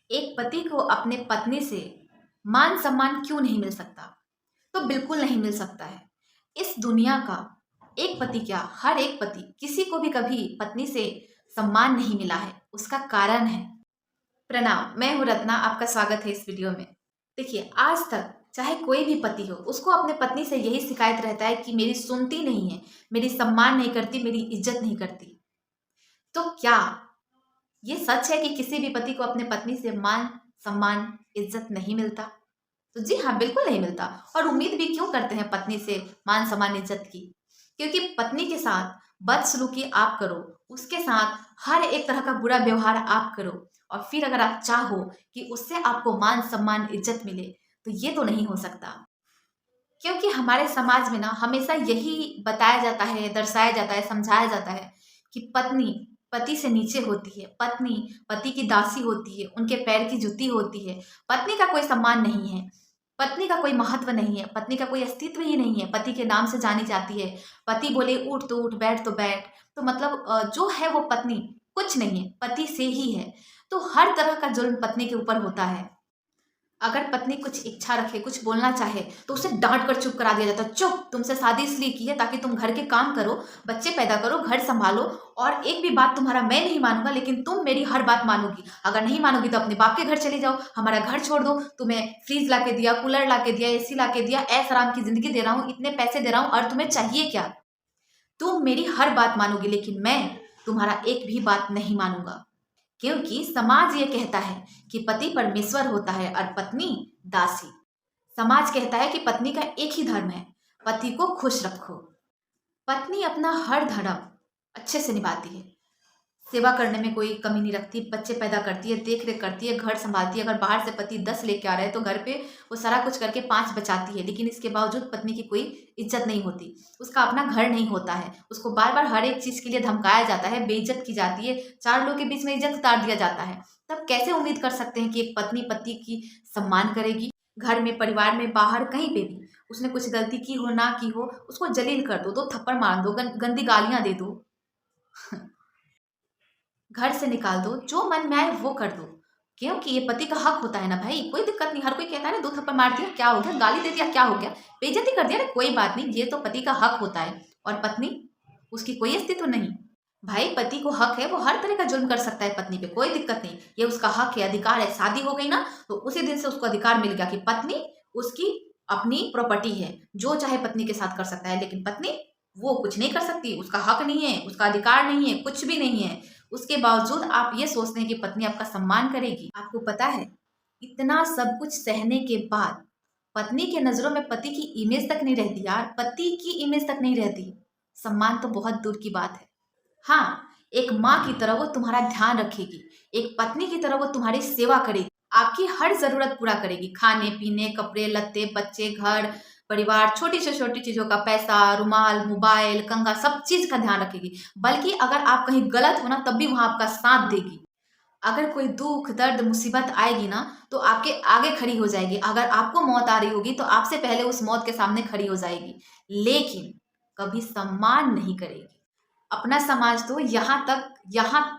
एक पति को अपने पत्नी से मान सम्मान क्यों नहीं मिल सकता? तो बिल्कुल नहीं मिल सकता है। इस दुनिया का एक पति क्या, हर एक पति किसी को भी कभी पत्नी से सम्मान नहीं मिला है। उसका कारण है। प्रणाम, मैं हूँ रत्ना, आपका स्वागत है इस वीडियो में। देखिए, आज तक चाहे कोई भी पति हो, उसको अपने पत्नी से यही शिकायत रहता है कि मेरी सुनती नहीं है, मेरी सम्मान नहीं करती, मेरी इज्जत नहीं करती। तो क्या ये सच है कि किसी भी पति को अपने पत्नी से मान सम्मान इज्जत नहीं मिलता? तो जी हाँ, बिल्कुल नहीं मिलता। और उम्मीद भी क्यों करते हैं पत्नी से मान सम्मान इज्जत की? क्योंकि पत्नी के साथ बदसलूकी आप करो, उसके साथ हर एक तरह का बुरा व्यवहार आप करो, और फिर अगर आप चाहो कि उससे आपको मान सम्मान इज्जत मिले, तो ये तो नहीं हो सकता। क्योंकि हमारे समाज में ना हमेशा यही बताया जाता है, दर्शाया जाता है, समझाया जाता है कि पत्नी पति से नीचे होती है, पत्नी पति की दासी होती है, उनके पैर की जूती होती है, पत्नी का कोई सम्मान नहीं है, पत्नी का कोई महत्व नहीं है, पत्नी का कोई अस्तित्व ही नहीं है, पति के नाम से जानी जाती है। पति बोले उठ तो उठ, बैठ तो बैठ, तो मतलब जो है वो पत्नी कुछ नहीं है, पति से ही है। तो हर तरह का जुल्म पत्नी के ऊपर होता है। अगर पत्नी कुछ इच्छा रखे, कुछ बोलना चाहे, तो उसे डांट कर चुप करा दिया जाता है। चुप, तुमसे शादी इसलिए की है ताकि तुम घर के काम करो, बच्चे पैदा करो, घर संभालो, और एक भी बात तुम्हारा मैं नहीं मानूंगा, लेकिन तुम मेरी हर बात मानोगी। अगर नहीं मानोगी तो अपने बाप के घर चली जाओ, हमारा घर छोड़ दो। तुम्हें फ्रीज ला के दिया, कूलर ला के दिया, एसी ला के दिया, ऐश आराम की जिंदगी दे रहा हूँ, इतने पैसे दे रहा हूँ, और तुम्हें चाहिए क्या? तुम मेरी हर बात मानोगी, लेकिन मैं तुम्हारा एक भी बात नहीं मानूंगा। क्योंकि समाज ये कहता है कि पति परमेश्वर होता है और पत्नी दासी। समाज कहता है कि पत्नी का एक ही धर्म है, पति को खुश रखो। पत्नी अपना हर धर्म अच्छे से निभाती है, सेवा करने में कोई कमी नहीं रखती, बच्चे पैदा करती है, देख रेख करती है, घर संभालती है। अगर बाहर से पति 10 लेके आ रहा है तो घर पे वो सारा कुछ करके 5 बचाती है, लेकिन इसके बावजूद पत्नी की कोई इज्जत नहीं होती, उसका अपना घर नहीं होता है, उसको बार बार हर एक चीज के लिए धमकाया जाता है, बेइज्जत की जाती है, 4 लोगों के बीच में इज्जत उतार दिया जाता है। तब कैसे उम्मीद कर सकते हैं कि एक पत्नी पति की सम्मान करेगी? घर में, परिवार में, बाहर कहीं पे भी उसने कुछ गलती की हो ना की हो, उसको जलील कर दो, 2 थप्पड़ मार दो, गंदी गालियां दे दो, घर से निकाल दो, जो मन में आए वो कर दो। क्योंकि ये पति का हक होता है ना भाई, कोई दिक्कत नहीं। हर कोई कहता है ना 2 थप्पड़ मार दिया क्या हो गया, गाली दे दिया क्या हो गया, बेइज्जती कर दिया ना, कोई बात नहीं, ये तो पति का हक होता है। और पत्नी, उसकी कोई अस्तित्व नहीं। भाई पति को हक है, वो हर तरह का जुल्म कर सकता है पत्नी पे, कोई दिक्कत नहीं, ये उसका हक है, अधिकार है। शादी हो गई ना तो उसी दिन से उसको अधिकार मिल गया कि पत्नी उसकी अपनी प्रॉपर्टी है, जो चाहे पत्नी के साथ कर सकता है, लेकिन पत्नी वो कुछ नहीं कर सकती, उसका हक नहीं है, उसका अधिकार नहीं है, कुछ भी नहीं है। उसके बावजूद आप ये सोचते हैं कि पत्नी आपका सम्मान करेगी। आपको पता है, इतना सब कुछ सहने के बाद पत्नी के नजरों में पति की इमेज तक नहीं रहती यार, पति की इमेज तक नहीं रहती। सम्मान तो बहुत दूर की बात है। हाँ, एक माँ की तरह वो तुम्हारा ध्यान रखेगी, एक पत्नी की तरह वो तुम्हारी सेवा करेगी, आपकी हर जरूरत पूरा करेगी, खाने पीने, कपड़े लत्ते, बच्चे, घर परिवार, छोटी से छोटी चीजों का, पैसा, रुमाल, मोबाइल, कंघा, सब चीज का ध्यान रखेगी। बल्कि अगर आप कहीं गलत हो ना, तब भी वहां आपका साथ देगी। अगर कोई दुख दर्द मुसीबत आएगी ना, तो आपके आगे खड़ी हो जाएगी। अगर आपको मौत आ रही होगी तो आपसे पहले उस मौत के सामने खड़ी हो जाएगी, लेकिन कभी सम्मान नहीं करेगी। अपना समाज तो यहाँ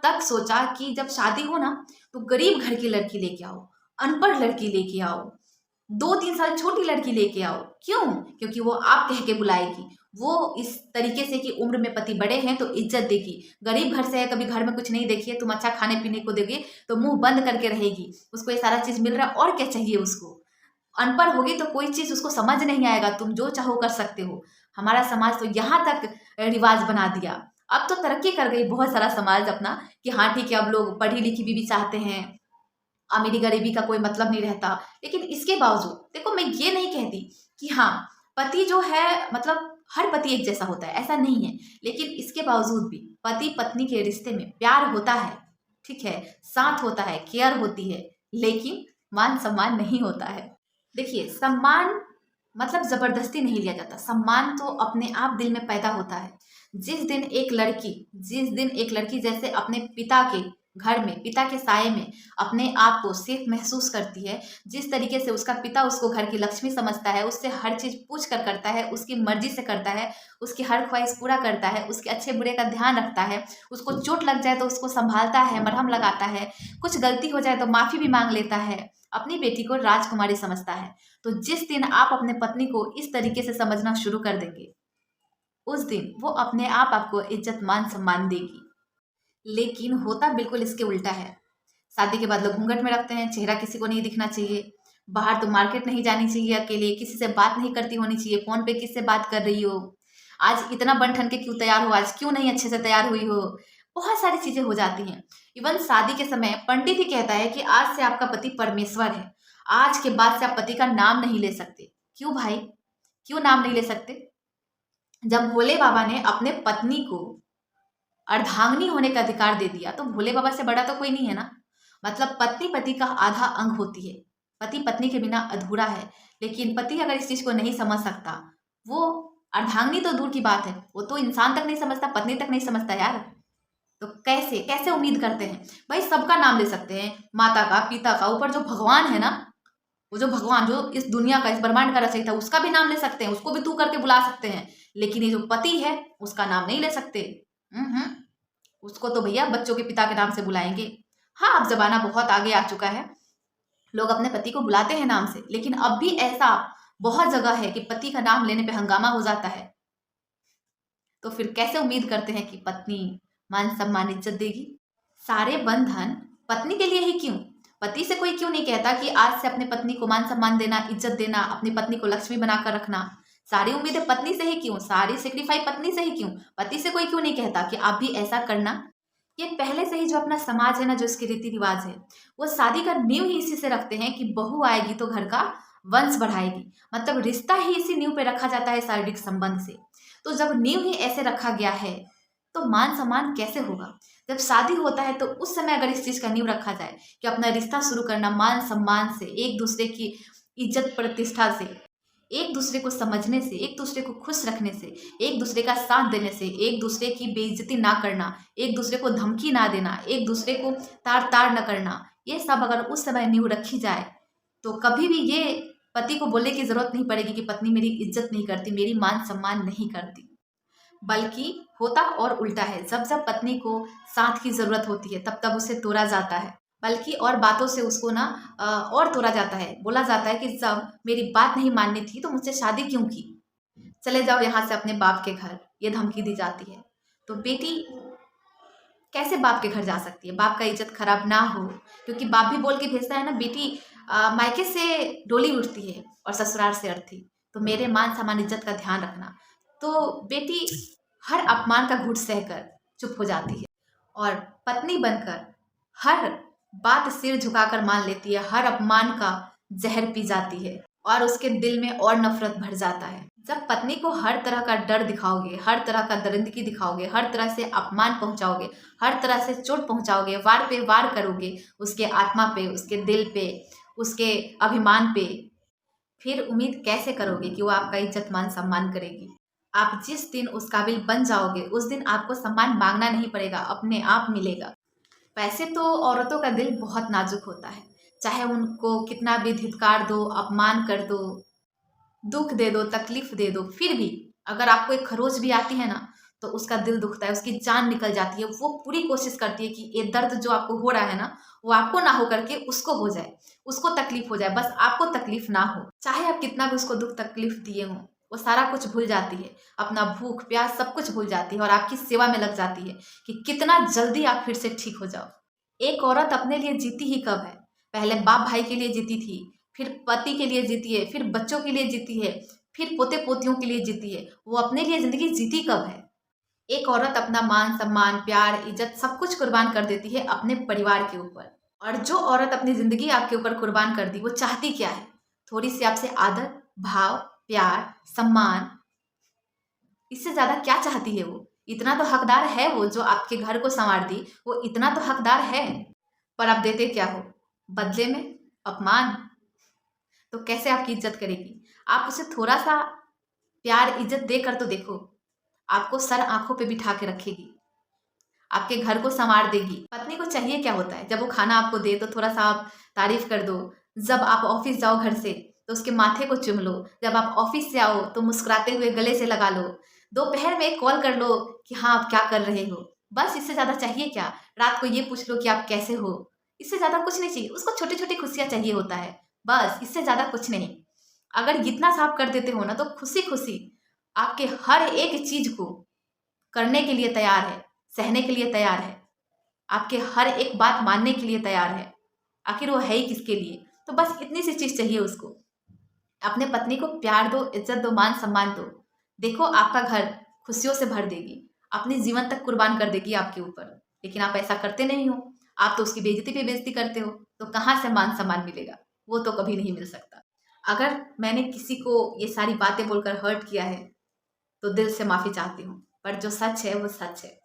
तक सोचा कि जब शादी हो ना, तो गरीब घर की लड़की लेके आओ, अनपढ़ लड़की लेके आओ, 2-3 साल छोटी लड़की लेके आओ। क्यों? क्योंकि वो आप कह के बुलाएगी, वो इस तरीके से कि उम्र में पति बड़े हैं तो इज्जत देगी। गरीब घर से है, कभी घर में कुछ नहीं देखी है, तुम अच्छा खाने पीने को दोगे तो मुंह बंद करके रहेगी, उसको ये सारा चीज मिल रहा है और क्या चाहिए उसको। अनपढ़ होगी तो कोई चीज उसको समझ नहीं आएगा, तुम जो चाहो कर सकते हो। हमारा समाज तो यहाँ तक रिवाज बना दिया। अब तो तरक्की कर गई बहुत सारा समाज अपना, कि हाँ ठीक है, अब लोग पढ़ी लिखी भी चाहते हैं, अमीरी गरीबी का कोई मतलब नहीं रहता। लेकिन इसके बावजूद देखो, मैं ये नहीं कहती कि हाँ पति जो है मतलब हर पति एक जैसा होता है, ऐसा नहीं है। लेकिन इसके बावजूद भी पति पत्नी के रिश्ते में प्यार होता है, ठीक है, साथ होता है, केयर होती है, लेकिन मान सम्मान नहीं होता है। देखिए, सम्मान मतलब जबरदस्ती नहीं लिया जाता, सम्मान तो अपने आप दिल में पैदा होता है। जिस दिन एक लड़की जैसे अपने पिता के घर में पिता के साये में अपने आप को सेफ महसूस करती है, जिस तरीके से उसका पिता उसको घर की लक्ष्मी समझता है, उससे हर चीज़ पूछ कर करता है, उसकी मर्जी से करता है, उसकी हर ख्वाहिश पूरा करता है, उसके अच्छे बुरे का ध्यान रखता है, उसको चोट लग जाए तो उसको संभालता है, मरहम लगाता है, कुछ गलती हो जाए तो माफ़ी भी मांग लेता है, अपनी बेटी को राजकुमारी समझता है। तो जिस दिन आप अपने पत्नी को इस तरीके से समझना शुरू कर देंगे, उस दिन वो अपने आप आपको इज्जत मान सम्मान देगी। लेकिन होता बिल्कुल इसके उल्टा है। शादी के बाद लोग घूंघट में रखते हैं, चेहरा किसी को नहीं दिखना चाहिए, बाहर तो मार्केट नहीं जानी चाहिए अकेले, किसी से बात नहीं करती होनी चाहिए, फ़ोन पे किससे बात कर रही हो, आज इतना बन ठन के क्यों तैयार हो, आज क्यों नहीं अच्छे से तैयार हुई हो, बहुत सारी चीज़ें हो जाती हैं। इवन शादी के समय पंडित ही कहता है कि आज से आपका पति परमेश्वर है, आज के बाद से आप पति का नाम नहीं ले सकते। क्यों भाई, क्यों नाम नहीं ले सकते? जब भोले बाबा ने अपने पत्नी को अर्धांगिनी होने का अधिकार दे दिया तो भोले बाबा से बड़ा तो कोई नहीं है ना। मतलब पत्नी पति का आधा अंग होती है, पति पत्नी के बिना अधूरा है। लेकिन पति अगर इस चीज को नहीं समझ सकता, वो अर्धांगिनी तो दूर की बात है, वो तो इंसान तक नहीं समझता, पत्नी तक नहीं समझता यार। तो कैसे कैसे उम्मीद करते हैं भाई? सबका नाम ले सकते हैं, माता का, पिता का, ऊपर जो भगवान है ना, वो जो भगवान जो इस दुनिया का, इस ब्रह्मांड का रचयिता, उसका भी नाम ले सकते हैं, उसको भी तू करके बुला सकते हैं। लेकिन ये जो पति है उसका नाम नहीं ले सकते। उसको तो भैया बच्चों के पिता के नाम से बुलाएंगे। हाँ, अब जमाना बहुत आगे आ चुका है, लोग अपने पति को बुलाते हैं नाम से, लेकिन अब भी ऐसा बहुत जगह है कि पति का नाम लेने पे हंगामा हो जाता है। तो फिर कैसे उम्मीद करते हैं कि पत्नी मान सम्मान इज्जत देगी? सारे बंधन पत्नी के लिए ही क्यों? पति से कोई क्यों नहीं कहता कि आज से अपने पत्नी को मान सम्मान देना, इज्जत देना, अपनी पत्नी को लक्ष्मी बनाकर रखना? सारी उम्मीदें पत्नी से ही क्यों? सारी सेक्रीफाई पत्नी से ही क्यों? पति से कोई क्यों नहीं कहता कि आप भी ऐसा करना? ये पहले से ही जो अपना समाज है ना, जो इसके रीति रिवाज है, वो शादी का नींव ही इसी से रखते हैं कि बहू आएगी तो घर का वंश बढ़ाएगी। मतलब रिश्ता ही इसी नींव पे रखा जाता है, शारीरिक संबंध से। तो जब नींव ही ऐसे रखा गया है तो मान सम्मान कैसे होगा? जब शादी होता है तो उस समय अगर इस चीज का नींव रखा जाए कि अपना रिश्ता शुरू करना मान सम्मान से, एक दूसरे की इज्जत प्रतिष्ठा से, एक दूसरे को समझने से, एक दूसरे को खुश रखने से, एक दूसरे का साथ देने से, एक दूसरे की बेइज्जती ना करना, एक दूसरे को धमकी ना देना, एक दूसरे को तार तार न करना, ये सब अगर उस समय नींव रखी जाए तो कभी भी ये पति को बोलने की जरूरत नहीं पड़ेगी कि पत्नी मेरी इज्जत नहीं करती, मेरी मान सम्मान नहीं करती। बल्कि होता और उल्टा है, जब जब पत्नी को साथ की जरूरत होती है तब तब उसे तोड़ा जाता है, बल्कि और बातों से उसको ना और तोड़ा जाता है। बोला जाता है कि जब मेरी बात नहीं माननी थी तो मुझसे शादी क्यों की, चले जाओ यहाँ से अपने बाप के घर, ये धमकी दी जाती है। तो बेटी कैसे बाप के घर जा सकती है? बाप का इज्जत खराब ना हो, क्योंकि बाप भी बोल के भेजता है ना, बेटी मायके से डोली उठती है और ससुराल से अर्थी, तो मेरे मान सम्मान इज्जत का ध्यान रखना। तो बेटी हर अपमान का घूंट सहकर चुप हो जाती है और पत्नी बनकर हर बात सिर झुकाकर मान लेती है, हर अपमान का जहर पी जाती है और उसके दिल में और नफरत भर जाता है। जब पत्नी को हर तरह का डर दिखाओगे, हर तरह का दरिंदगी दिखाओगे, हर तरह से अपमान पहुंचाओगे, हर तरह से चोट पहुंचाओगे, वार पे वार करोगे उसके आत्मा पे, उसके दिल पे, उसके अभिमान पे, फिर उम्मीद कैसे करोगे कि वो आपका इज्जत मान सम्मान करेगी? आप जिस दिन उस काबिल बन जाओगे उस दिन आपको सम्मान मांगना नहीं पड़ेगा, अपने आप मिलेगा। वैसे तो औरतों का दिल बहुत नाजुक होता है, चाहे उनको कितना भी धिक्कार दो, अपमान कर दो, दुख दे दो, तकलीफ दे दो, फिर भी अगर आपको एक खरोच भी आती है ना तो उसका दिल दुखता है, उसकी जान निकल जाती है। वो पूरी कोशिश करती है कि ये दर्द जो आपको हो रहा है ना, वो आपको ना हो करके उसको हो जाए, उसको तकलीफ हो जाए, बस आपको तकलीफ ना हो। चाहे आप कितना भी उसको दुख तकलीफ दिए हों, वो सारा कुछ भूल जाती है, अपना भूख प्यास सब कुछ भूल जाती है और आपकी सेवा में लग जाती है कि कितना जल्दी आप फिर से ठीक हो जाओ। एक औरत अपने लिए जीती ही कब है? पहले बाप भाई के लिए जीती थी, फिर पति के लिए जीती है, फिर बच्चों के लिए जीती है, फिर पोते पोतियों के लिए जीती है। वो अपने लिए जिंदगी जीती कब है? एक औरत अपना मान सम्मान प्यार इज्जत सब कुछ कुर्बान कर देती है अपने परिवार के ऊपर। और जो औरत अपनी जिंदगी आपके ऊपर कुर्बान कर दी, वो चाहती क्या है? थोड़ी सी आपसे आदर भाव प्यार सम्मान, इससे ज्यादा क्या चाहती है वो? इतना तो हकदार है वो, जो आपके घर को संवार दी, वो इतना तो हकदार है। पर आप देते क्या हो बदले में? अपमान। तो कैसे आपकी इज्जत करेगी? आप उसे थोड़ा सा प्यार इज्जत देकर तो देखो, आपको सर आंखों पे बिठा के रखेगी। आपके घर को संवार देगी। पत्नी को चाहिए क्या होता है, जब वो खाना आपको दे तो थोड़ा सा आप तारीफ कर दो, जब आप ऑफिस जाओ घर से तो उसके माथे को चूम लो, जब आप ऑफिस से आओ तो मुस्कुराते हुए गले से लगा लो, दोपहर में कॉल कर लो कि हाँ आप क्या कर रहे हो। बस इससे ज़्यादा चाहिए क्या? रात को ये पूछ लो कि आप कैसे हो। इससे ज़्यादा कुछ नहीं चाहिए, उसको छोटी छोटी खुशियाँ चाहिए होता है, बस इससे ज़्यादा कुछ नहीं। अगर इतना सा आप कर देते हो ना तो खुशी खुशी आपके हर एक चीज को करने के लिए तैयार है, सहने के लिए तैयार है, आपके हर एक बात मानने के लिए तैयार है। आखिर वो है ही किसके लिए? तो बस इतनी सी चीज चाहिए उसको। अपने पत्नी को प्यार दो, इज्जत दो, मान सम्मान दो। देखो आपका घर खुशियों से भर देगी, अपनी जीवन तक कुर्बान कर देगी आपके ऊपर। लेकिन आप ऐसा करते नहीं हो, आप तो उसकी बेइज्जती पे बेइज्जती करते हो, तो कहाँ से मान सम्मान मिलेगा? वो तो कभी नहीं मिल सकता। अगर मैंने किसी को ये सारी बातें बोलकर हर्ट किया है तो दिल से माफी चाहती हूँ, पर जो सच है वो सच है।